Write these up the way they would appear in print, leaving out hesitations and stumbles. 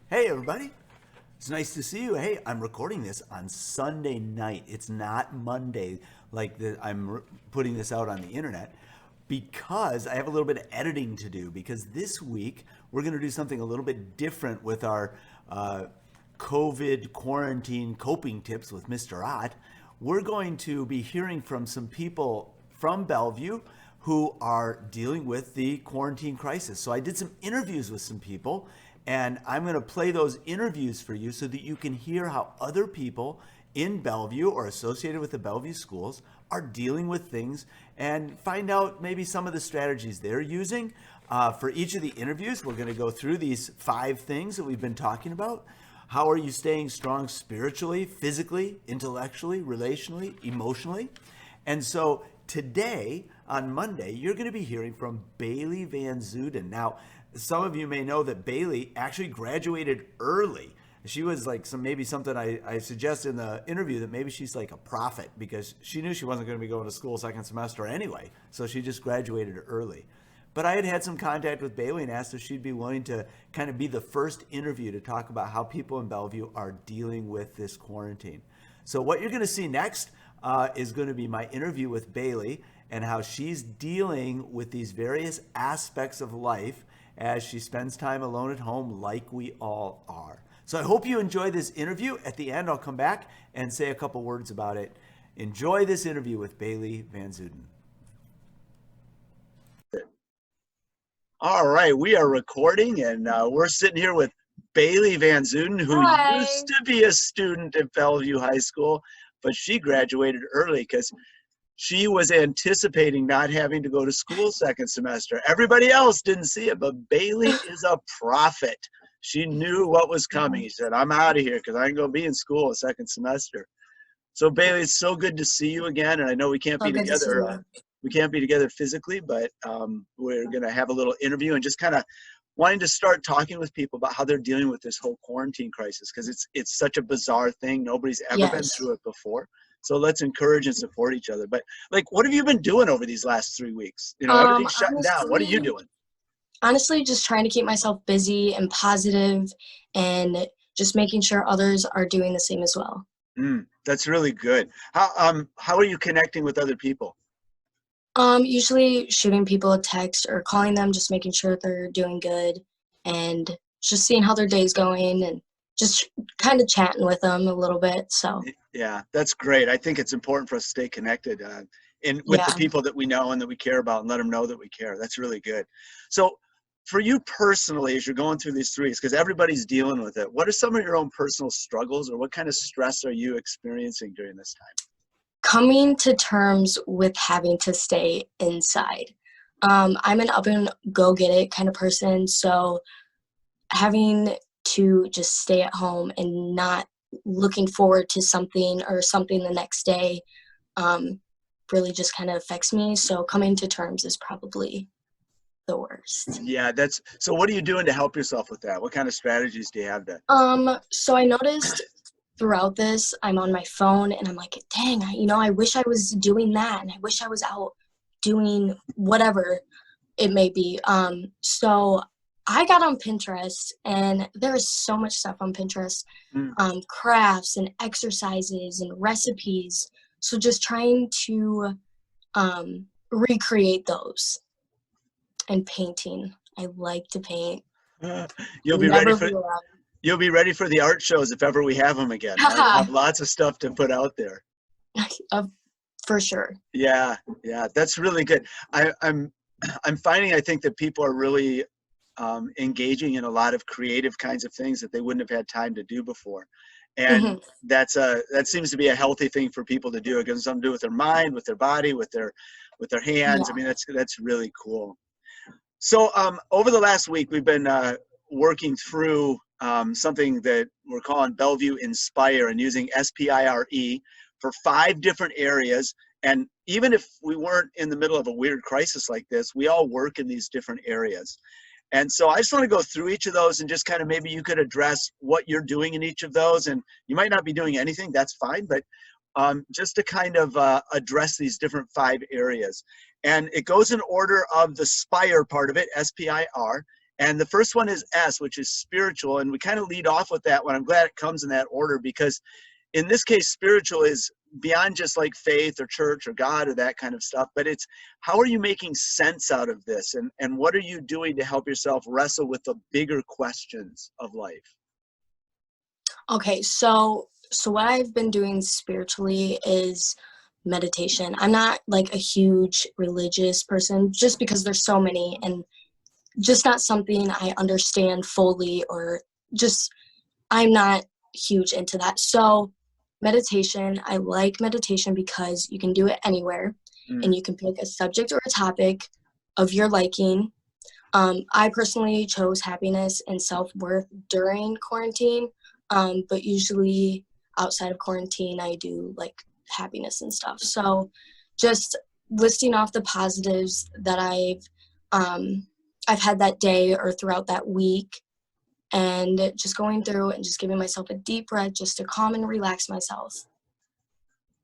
Hey, everybody. It's nice to see you. Hey, I'm recording this on Sunday night. It's not Monday I'm putting this out on the internet because I have a little bit of editing to do. Because this week we're going to do something a little bit different with our COVID quarantine coping tips with Mr. Ott. We're going to be hearing from some people from Bellevue who are dealing with the quarantine crisis. So I did some interviews with some people, and I'm going to play those interviews for you so that you can hear how other people in Bellevue or associated with the Bellevue schools are dealing with things and find out maybe some of the strategies they're using. For each of the interviews, we're going to go through these 5 things that we've been talking about. How are you staying strong spiritually, physically, intellectually, relationally, emotionally? And so today, on Monday, you're going to be hearing from Bailey VanZuiden. Now, some of you may know that Bailey actually graduated early. She was like maybe something I suggested in the interview that maybe she's like a prophet because she knew she wasn't going to be going to school second semester anyway. So she just graduated early. But I had some contact with Bailey and asked if she'd be willing to kind of be the first interview to talk about how people in Bellevue are dealing with this quarantine. So what you're going to see next is going to be my interview with Bailey and how she's dealing with these various aspects of life as she spends time alone at home like we all are. So I hope you enjoy this interview. At the end, I'll come back and say a couple words about it. Enjoy this interview with Bailey VanZuiden. All right, we are recording, and we're sitting here with Bailey VanZuiden, who Hi. used to be a student at Bellevue High School, but she graduated early because she was anticipating not having to go to school second semester. Everybody else didn't see it, but Bailey is a prophet. She knew what was coming. She said, I'm out of here because I ain't going to be in school a second semester. So Bailey, it's so good to see you again, and I know we can't So be good to see together. you. We can't be together physically, but we're going to have a little interview and just kind of wanting to start talking with people about how they're dealing with this whole quarantine crisis because it's such a bizarre thing. Nobody's ever been Yes. through it before. So let's encourage and support each other. But like, what have you been doing over these last 3 weeks? You know, everything's shutting down. What are you Honestly, doing? honestly, just trying to keep myself busy and positive, and just making sure others are doing the same as well. That's really good. How are you connecting with other people? Usually shooting people a text or calling them, just making sure they're doing good, and just seeing how their day's going, and just kind of chatting with them a little bit. So Yeah, that's great. I think it's important for us to stay connected and with the yeah. people that we know and that we care about and let them know that we care. That's really good. So for you personally, as you're going through these 3s, because everybody's dealing with it, what are some of your own personal struggles or what kind of stress are you experiencing during this time? Coming to terms with having to stay inside. I'm an up and go get it kind of person, so having to just stay at home and not looking forward to something or something the next day um, really just kind of affects me. So coming to terms is probably the worst. Yeah, so what are you doing to help yourself with that? What kind of strategies do you have to? So I noticed throughout this, I'm on my phone and I'm like, dang, I wish I was doing that, and I wish I was out doing whatever it may be. So I got on Pinterest, and there is so much stuff on Pinterest, Mm. crafts and exercises and recipes. So just trying to recreate those, and painting. I like to paint. You'll be ready Never for grew up. you'll be ready for the art shows if ever we have them again. We'll have lots of stuff to put out there. For sure. Yeah, that's really good. I'm finding I think that people are really engaging in a lot of creative kinds of things that they wouldn't have had time to do before, and Hmm. that seems to be a healthy thing for people to do. It gives them something to do with their mind, with their body, with their hands. I Yeah. mean, that's really cool. So over the last week, we've been working through something that we're calling Bellevue Inspire and using SPIRE for 5 different areas. And even if we weren't in the middle of a weird crisis like this, we all work in these different areas. And so I just want to go through each of those and just kind of maybe you could address what you're doing in each of those. And you might not be doing anything, that's fine, but just to kind of address these different 5 areas. And it goes in order of the SPIRE part of it, SPIR, And the first one is S, which is spiritual. And we kind of lead off with that one. I'm glad it comes in that order, because in this case, spiritual is beyond just like faith or church or God or that kind of stuff, but it's how are you making sense out of this? And what are you doing to help yourself wrestle with the bigger questions of life? Okay, so what I've been doing spiritually is meditation. I'm not like a huge religious person just because there's so many, and just not something I understand fully, or just I'm not huge into that. So meditation, I like meditation because you can do it anywhere and you can pick a subject or a topic of your liking. I personally chose happiness and self-worth during quarantine, but usually outside of quarantine, I do like happiness and stuff. So just listing off the positives that I've had that day or throughout that week, and just going through and just giving myself a deep breath just to calm and relax myself.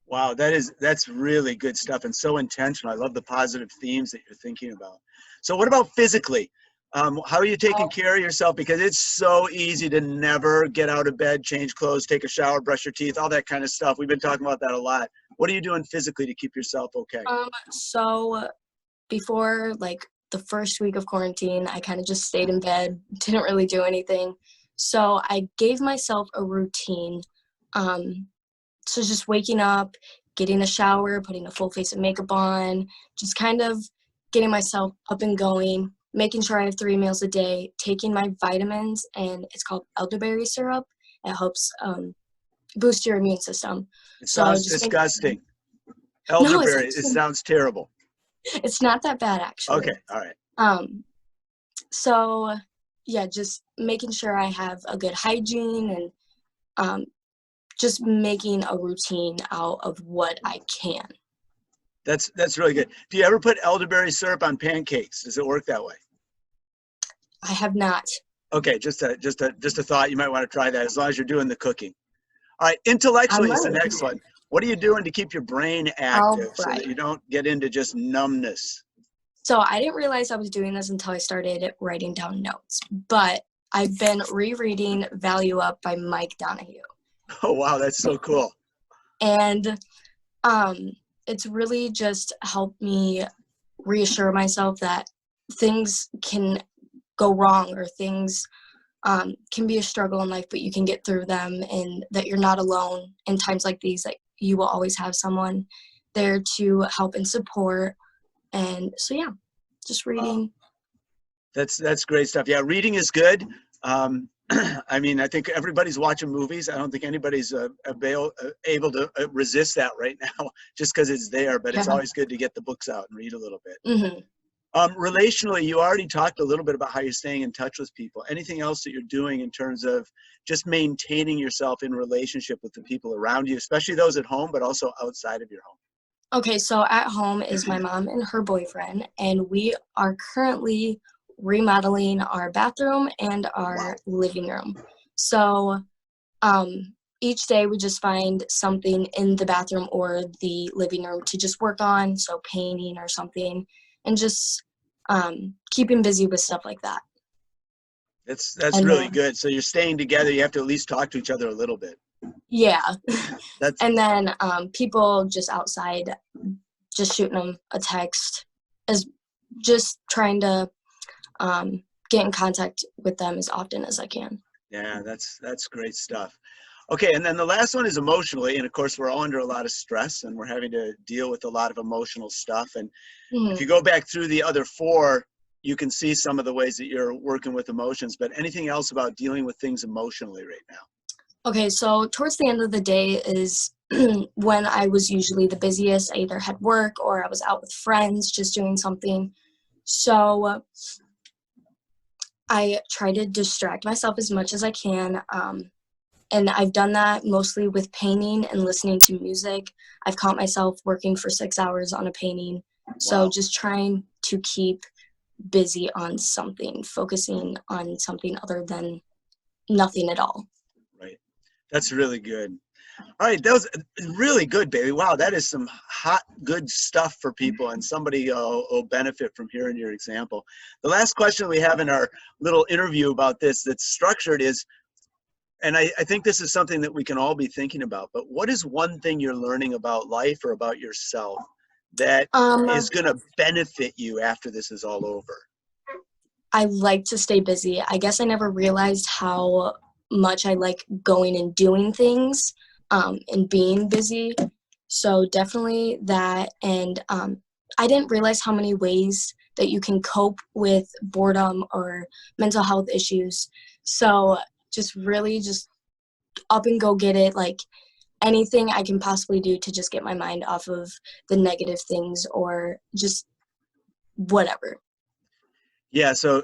Wow, that's really good stuff and so intentional. I love the positive themes that you're thinking about. So what about physically? How are you taking care of yourself? Because it's so easy to never get out of bed, change clothes, take a shower, brush your teeth, all that kind of stuff. We've been talking about that a lot. What are you doing physically to keep yourself okay? So before like the first week of quarantine, I kind of just stayed in bed, didn't really do anything. So I gave myself a routine. So just waking up, getting a shower, putting a full face of makeup on, just kind of getting myself up and going, making sure I have 3 meals a day, taking my vitamins, and it's called elderberry syrup. It helps boost your immune system. It sounds disgusting. Elderberry, it sounds terrible. It's not that bad, actually. Okay, all right. So yeah, just making sure I have a good hygiene, and just making a routine out of what I can. That's really good. Do you ever put elderberry syrup on pancakes? Does it work that way? I have not. Okay, just a thought. You might want to try that as long as you're doing the cooking. All right, intellectually is the next one. What are you doing to keep your brain active so that you don't get into just numbness? So I didn't realize I was doing this until I started writing down notes, but I've been rereading Value Up by Mike Donahue. Oh, wow, that's so cool. And it's really just helped me reassure myself that things can go wrong, or things can be a struggle in life, but you can get through them, and that you're not alone in times like these. Like, you will always have someone there to help and support. And so, yeah, just reading. That's great stuff. Yeah, reading is good. I mean, I think everybody's watching movies. I don't think anybody's able to resist that right now, just because it's there. But it's always good to get the books out and read a little bit. Mm-hmm. Relationally, you already talked a little bit about how you're staying in touch with people. Anything else that you're doing in terms of just maintaining yourself in relationship with the people around you, especially those at home, but also outside of your home? Okay, so at home is my mom and her boyfriend, and we are currently remodeling our bathroom and our living room. So each day we just find something in the bathroom or the living room to just work on, so painting or something, and just keeping busy with stuff like that. That's really good. So you're staying together. You have to at least talk to each other a little bit. Yeah. And then people just outside, just shooting them a text, as just trying to get in contact with them as often as I can. Yeah, that's great stuff. Okay, and then the last one is emotionally, and of course we're all under a lot of stress, and we're having to deal with a lot of emotional stuff. And if you go back through the other 4, you can see some of the ways that you're working with emotions. But anything else about dealing with things emotionally right now? Okay, so towards the end of the day is when I was usually the busiest. I either had work or I was out with friends just doing something. So I try to distract myself as much as I can. And I've done that mostly with painting and listening to music. I've caught myself working for 6 hours on a painting. So just trying to keep busy on something, focusing on something other than nothing at all. Right. That's really good. All right, that was really good, Bailey. Wow, that is some hot, good stuff for people, and somebody will benefit from hearing your example. The last question we have in our little interview about this that's structured is, and I think this is something that we can all be thinking about, but what is one thing you're learning about life or about yourself that is going to benefit you after this is all over? I like to stay busy. I guess I never realized how much I like going and doing things and being busy. So definitely that. And I didn't realize how many ways that you can cope with boredom or mental health issues. So just really just up and go get it. Like anything I can possibly do to just get my mind off of the negative things or just whatever. Yeah, so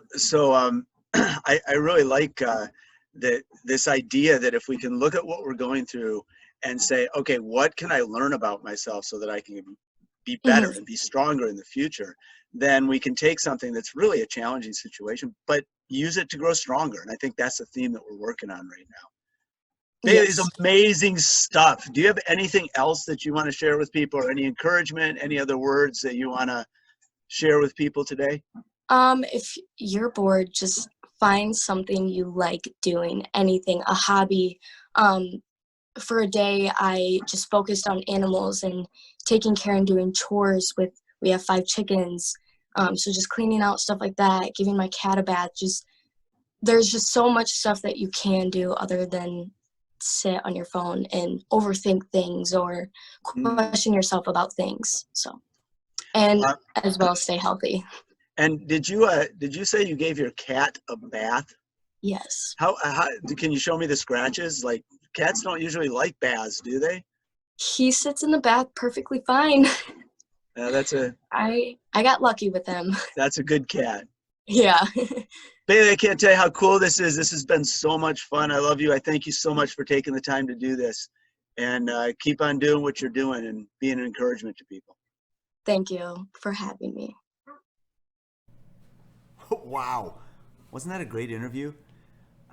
I really like this idea that if we can look at what we're going through and say, okay, what can I learn about myself so that I can be better and be stronger in the future, then we can take something that's really a challenging situation, but use it to grow stronger. And I think that's the theme that we're working on right now. Bailey's amazing stuff. Do you have anything else that you want to share with people, or any encouragement, any other words that you want to share with people today? If you're bored, just find something you like doing, anything, a hobby. For a day, I just focused on animals and taking care and doing chores we have 5 chickens. So just cleaning out, stuff like that, giving my cat a bath. There's just so much stuff that you can do other than sit on your phone and overthink things or question yourself about things. So, and as well stay healthy. And did you say you gave your cat a bath? Yes. How can you show me the scratches? Like, cats don't usually like baths, do they? He sits in the bath perfectly fine. I got lucky with him. That's a good cat. Yeah. Bailey, I can't tell you how cool this is. This has been so much fun. I love you. I thank you so much for taking the time to do this. And keep on doing what you're doing and being an encouragement to people. Thank you for having me. Wow. Wasn't that a great interview?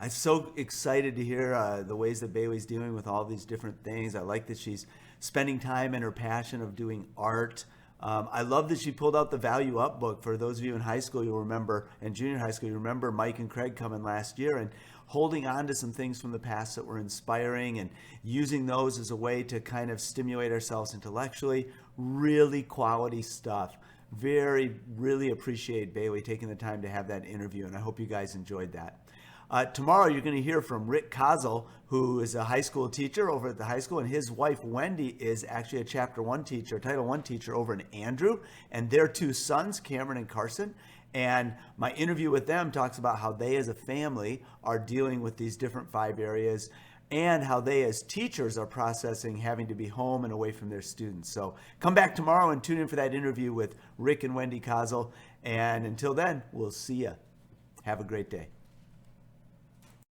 I'm so excited to hear the ways that Bailey's dealing with all these different things. I like that she's spending time in her passion of doing art. I love that she pulled out the Value Up book. For those of you in high school, you'll remember, and junior high school, you remember Mike and Craig coming last year and holding on to some things from the past that were inspiring and using those as a way to kind of stimulate ourselves intellectually. Really quality stuff. Really appreciate Bailey taking the time to have that interview, and I hope you guys enjoyed that. Tomorrow you're going to hear from Rick Kozel, who is a high school teacher over at the high school, and his wife Wendy is actually a Chapter 1 teacher, Title 1 teacher over in Andrew, and their 2 sons, Cameron and Carson. And my interview with them talks about how they as a family are dealing with these different 5 areas and how they as teachers are processing having to be home and away from their students. So come back tomorrow and tune in for that interview with Rick and Wendy Kozel. And until then, we'll see ya. Have a great day.